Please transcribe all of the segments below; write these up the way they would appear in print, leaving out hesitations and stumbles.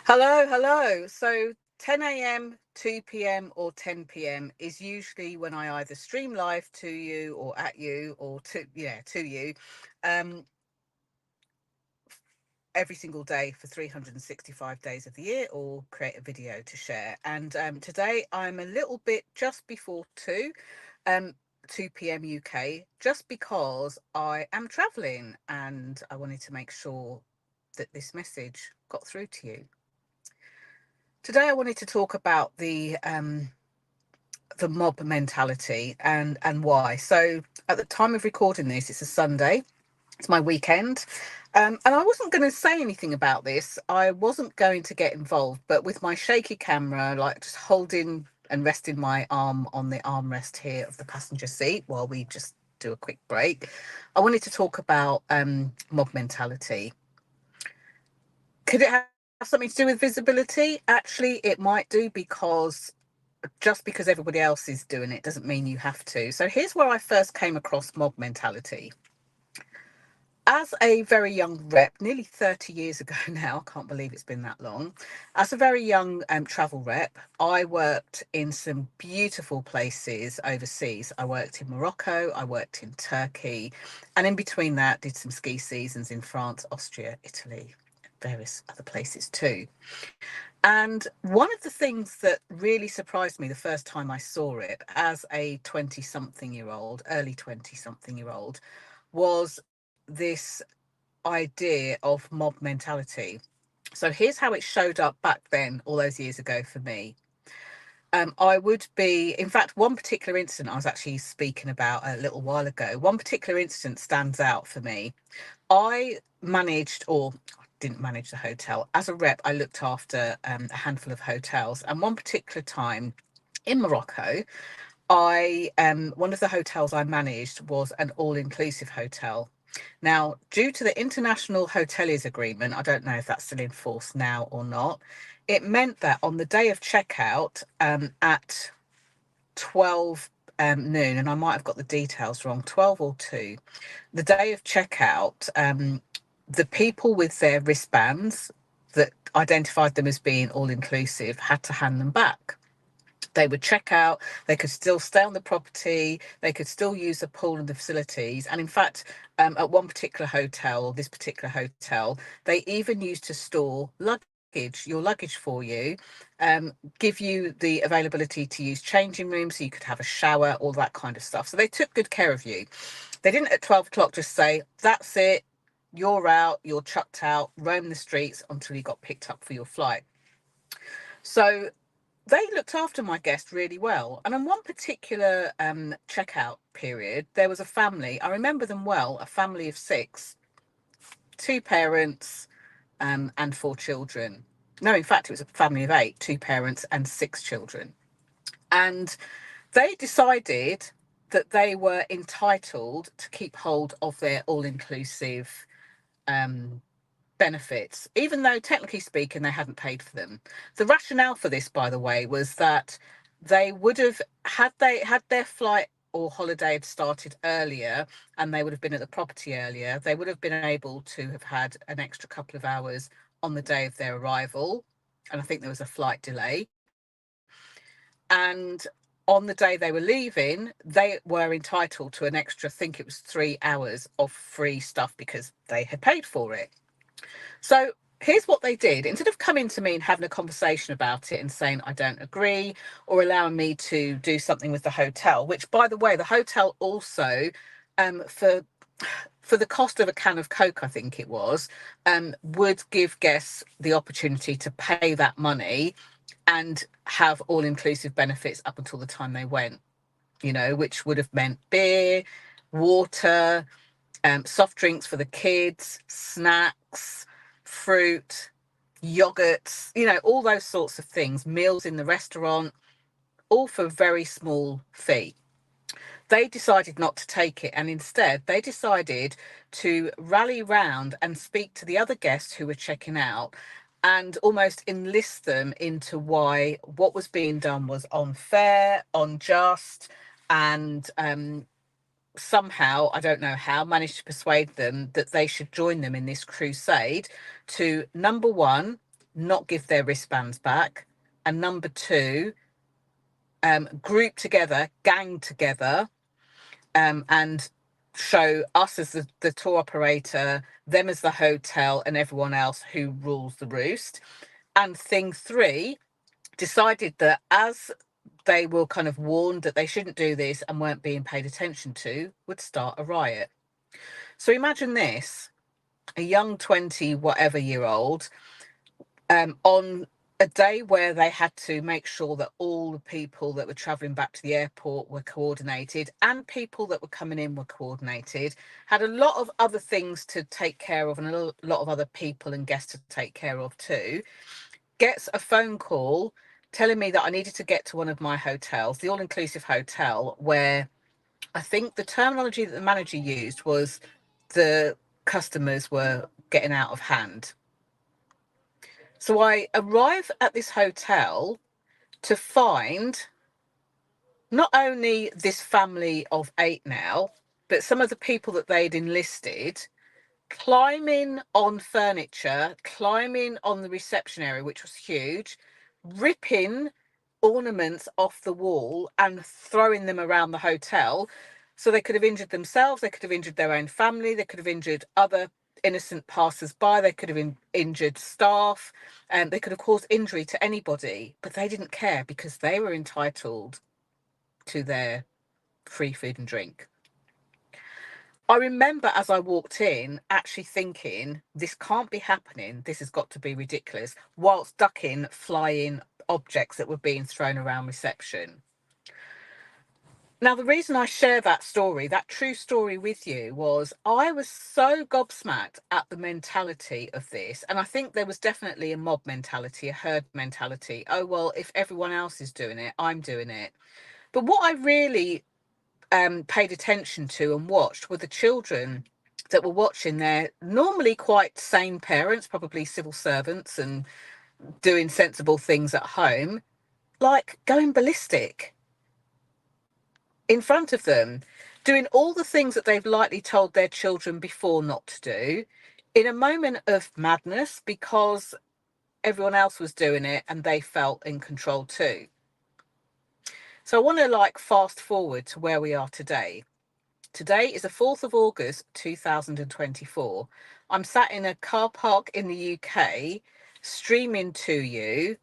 Hello, hello. So 10 a.m., 2 p.m., or 10 p.m. is usually when I either stream live to you or at you or to you, um, every single day for 365 days of the year, or create a video to share. And today I'm a little bit just before um, 2 p.m. UK, just because I am traveling and I wanted to make sure that this message got through to you. Today, I wanted to talk about the mob mentality and why. So, at the time of recording this, it's a Sunday. It's my weekend, and I wasn't going to say anything about this. I wasn't going to get involved, but with my shaky camera, like just holding and resting my arm on the armrest here of the passenger seat while we just do a quick break, I wanted to talk about mob mentality. Could it have something to do with visibility? Actually, it might do, because just because everybody else is doing it doesn't mean you have to. So here's where I first came across mob mentality. As a very young rep, nearly 30 years ago now, I can't believe it's been that long. As a very young travel rep, I worked in some beautiful places overseas. I worked in Morocco, I worked in Turkey, and in between that, did some ski seasons in France, Austria, Italy, various other places too. And one of the things that really surprised me the first time I saw it as a 20 something year old, early 20 something year old, was this idea of mob mentality. So here's how it showed up back then, all those years ago for me. I would be, in fact, one particular incident I was actually speaking about a little while ago. One particular incident stands out for me. I managed, or didn't manage the hotel. As a rep, I looked after a handful of hotels. And one particular time in Morocco, I one of the hotels I managed was an all-inclusive hotel. Now, due to the International Hoteliers Agreement, I don't know if that's still in force now or not, it meant that on the day of checkout, at 12 noon, and I might have got the details wrong, 12 or 2, the day of checkout, the people with their wristbands that identified them as being all inclusive had to hand them back. They would check out, they could still stay on the property, they could still use the pool and the facilities. And in fact, at one particular hotel, or this particular hotel, they even used to store luggage, your luggage for you, give you the availability to use changing rooms so you could have a shower, all that kind of stuff. So they took good care of you. They didn't at 12 o'clock just say, that's it, you're out, you're chucked out, roam the streets until you got picked up for your flight. So they looked after my guest really well. And on one particular checkout period, there was a family. I remember them well, a family of 6, 2 parents, and 4 children. No, in fact, it was a family of 8, 2 parents and 6 children. And they decided that they were entitled to keep hold of their all-inclusive um, benefits, even though technically speaking they hadn't paid for them. The rationale for this, by the way, was that they would have, had their flight or holiday had started earlier and they would have been at the property earlier, they would have been able to have had an extra couple of hours on the day of their arrival. And I think there was a flight delay. And on the day they were leaving, they were entitled to an extra, I think it was 3 hours of free stuff because they had paid for it. So here's what they did. Instead of coming to me and having a conversation about it and saying, I don't agree, or allowing me to do something with the hotel, which, by the way, the hotel also, for the cost of a can of Coke, I think it was, would give guests the opportunity to pay that money and have all inclusive benefits up until the time they went, which would have meant beer, water, soft drinks for the kids, snacks, fruit, yogurts, all those sorts of things, meals in the restaurant, all for a very small fee. They decided not to take it, and instead they decided to rally round and speak to the other guests who were checking out and almost enlist them into why what was being done was unfair, unjust, and somehow, I don't know how, managed to persuade them that they should join them in this crusade to, number one, not give their wristbands back, and number two, group together, gang together, and show us as the tour operator, them as the hotel, and everyone else who rules the roost. And thing three, decided that as they were kind of warned that they shouldn't do this and weren't being paid attention to, would start a riot. So imagine this, a young 20 whatever year old, on a day where they had to make sure that all the people that were traveling back to the airport were coordinated and people that were coming in were coordinated, had a lot of other things to take care of and a lot of other people and guests to take care of too, gets a phone call telling me that I needed to get to one of my hotels, the all-inclusive hotel, where I think the terminology that the manager used was the customers were getting out of hand. So I arrive at this hotel to find not only this family of 8 now, but some of the people that they'd enlisted climbing on furniture, climbing on the reception area, which was huge, ripping ornaments off the wall and throwing them around the hotel. So they could have injured themselves, they could have injured their own family, they could have injured other innocent passers-by, they could have injured staff, and they could have caused injury to anybody, but they didn't care because they were entitled to their free food and drink. I remember as I walked in actually thinking, this can't be happening, this has got to be ridiculous, whilst ducking flying objects that were being thrown around reception. Now, the reason I share that story, that true story with you, was I was so gobsmacked at the mentality of this. And I think there was definitely a mob mentality, a herd mentality. Oh, well, if everyone else is doing it, I'm doing it. But what I really paid attention to and watched were the children that were watching their normally quite sane parents, probably civil servants and doing sensible things at home, like going ballistic in front of them, doing all the things that they've likely told their children before not to do, in a moment of madness because everyone else was doing it and they felt in control too. So I want to fast forward to where we are today. Today is the 4th of August 2024. I'm sat in a car park in the UK, streaming to you,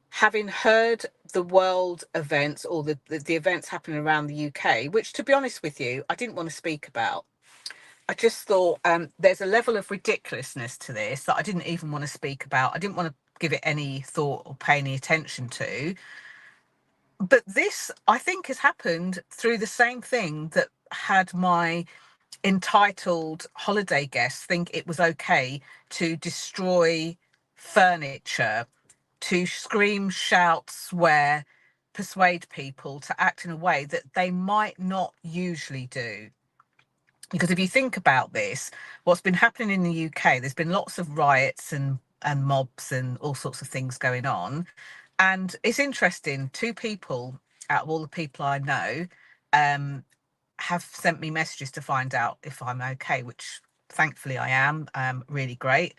having heard the world events or the events happening around the UK, which, to be honest with you, I didn't want to speak about. I just thought there's a level of ridiculousness to this that I didn't even want to speak about. I didn't want to give it any thought or pay any attention to. But this, I think, has happened through the same thing that had my entitled holiday guests think it was okay to destroy furniture, to scream, shout, swear, persuade people to act in a way that they might not usually do. Because if you think about this, what's been happening in the UK, there's been lots of riots and mobs and all sorts of things going on. And it's interesting, two people out of all the people I know have sent me messages to find out if I'm okay, which thankfully I am. Really great.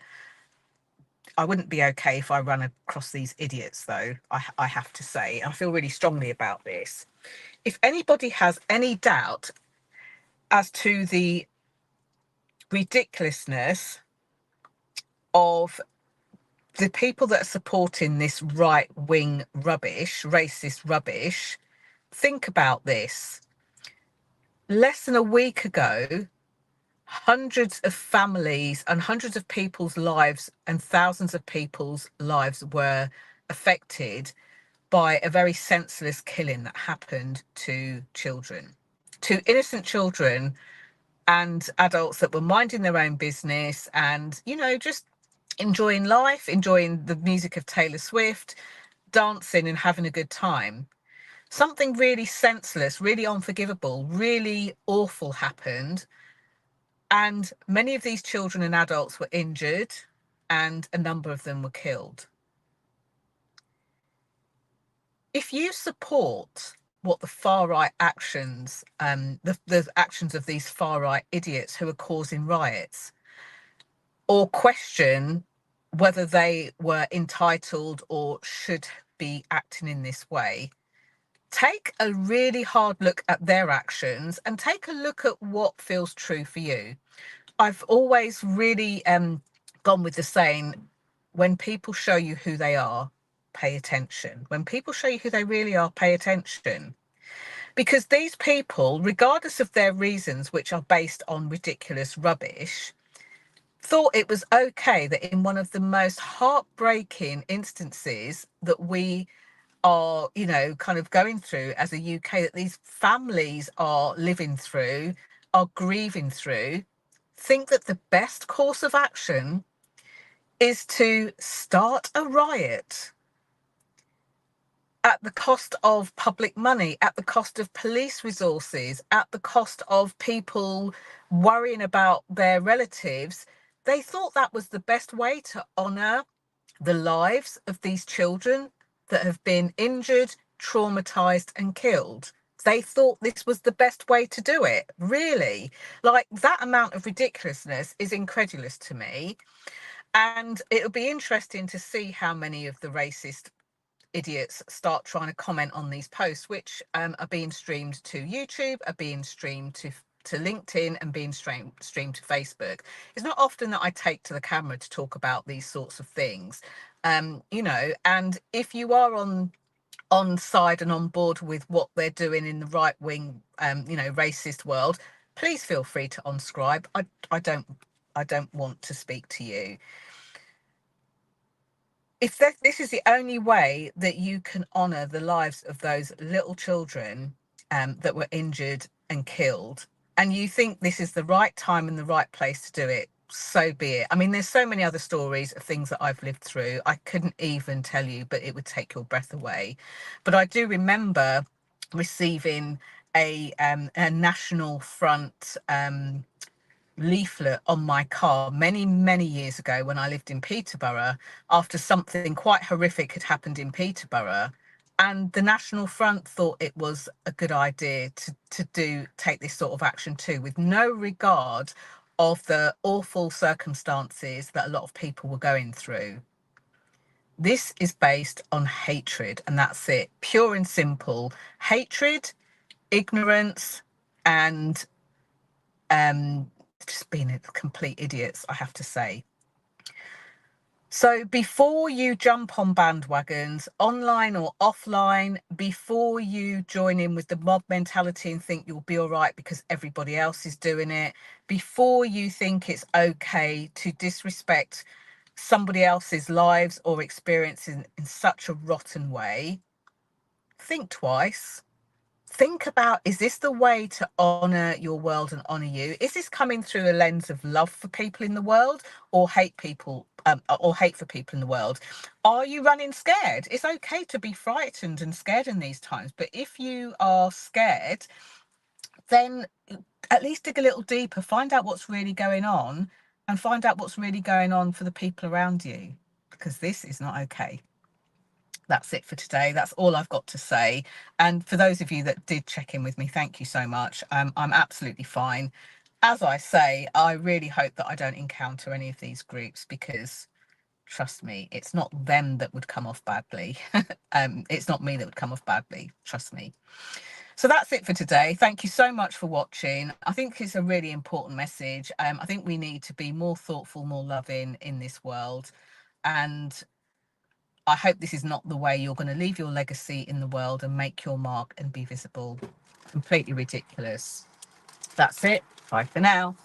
I wouldn't be okay if I run across these idiots, though, I have to say. I feel really strongly about this. If anybody has any doubt as to the ridiculousness of the people that are supporting this right-wing rubbish, racist rubbish, think about this. Less than a week ago, hundreds of families and hundreds of people's lives and thousands of people's lives were affected by a very senseless killing that happened to children, to innocent children and adults that were minding their own business and, you know, just enjoying life, enjoying the music of Taylor Swift, dancing and having a good time. Something really senseless, really unforgivable, really awful happened. And many of these children and adults were injured and a number of them were killed. If you support what the far right actions, the actions of these far right idiots who are causing riots, or question whether they were entitled or should be acting in this way, take a really hard look at their actions and take a look at what feels true for you. I've always really gone with the saying, when people show you who they are, pay attention. When people show you who they really are, pay attention. Because these people, regardless of their reasons, which are based on ridiculous rubbish, thought it was okay that in one of the most heartbreaking instances that we are, you know, kind of going through as a UK, that these families are living through, are grieving through, think that the best course of action is to start a riot at the cost of public money, at the cost of police resources, at the cost of people worrying about their relatives. They thought that was the best way to honour the lives of these children that have been injured, traumatised and killed. They thought this was the best way to do it. Really, like, that amount of ridiculousness is incredulous to me. And it'll be interesting to see how many of the racist idiots start trying to comment on these posts, which are being streamed to YouTube, are being streamed to LinkedIn and being streamed to Facebook. It's not often that I take to the camera to talk about these sorts of things, you know, and if you are on side and on board with what they're doing in the right wing, you know, racist world, please feel free to unscribe. I don't want to speak to you. If this is the only way that you can honour the lives of those little children that were injured and killed, and you think this is the right time and the right place to do it, so be it. I mean, there's so many other stories of things that I've lived through. I couldn't even tell you, but it would take your breath away. But I do remember receiving a National Front leaflet on my car many years ago when I lived in Peterborough, after something quite horrific had happened in Peterborough, and the National Front thought it was a good idea to take this sort of action too, with no regard of the awful circumstances that a lot of people were going through. This is based on hatred, and that's it, pure and simple hatred, ignorance, and just being complete idiots, I have to say. So before you jump on bandwagons, online or offline, before you join in with the mob mentality and think you'll be all right because everybody else is doing it, before you think it's okay to disrespect somebody else's lives or experiences in such a rotten way, think twice. Think about, is this the way to honour your world and honour you? Is this coming through a lens of love for people in the world, or hate people, or hate for people in the world? Are you running scared? It's okay to be frightened and scared in these times, but if you are scared, then at least dig a little deeper, find out what's really going on, and find out what's really going on for the people around you, because this is not okay. That's it for today. That's all I've got to say. And for those of you that did check in with me, thank you so much. I'm absolutely fine. As I say, I really hope that I don't encounter any of these groups, because trust me, it's not them that would come off badly. It's not me that would come off badly. Trust me. So that's it for today. Thank you so much for watching. I think it's a really important message. I think we need to be more thoughtful, more loving in this world. And I hope this is not the way you're going to leave your legacy in the world and make your mark and be visible. Completely ridiculous. That's it. Bye for now.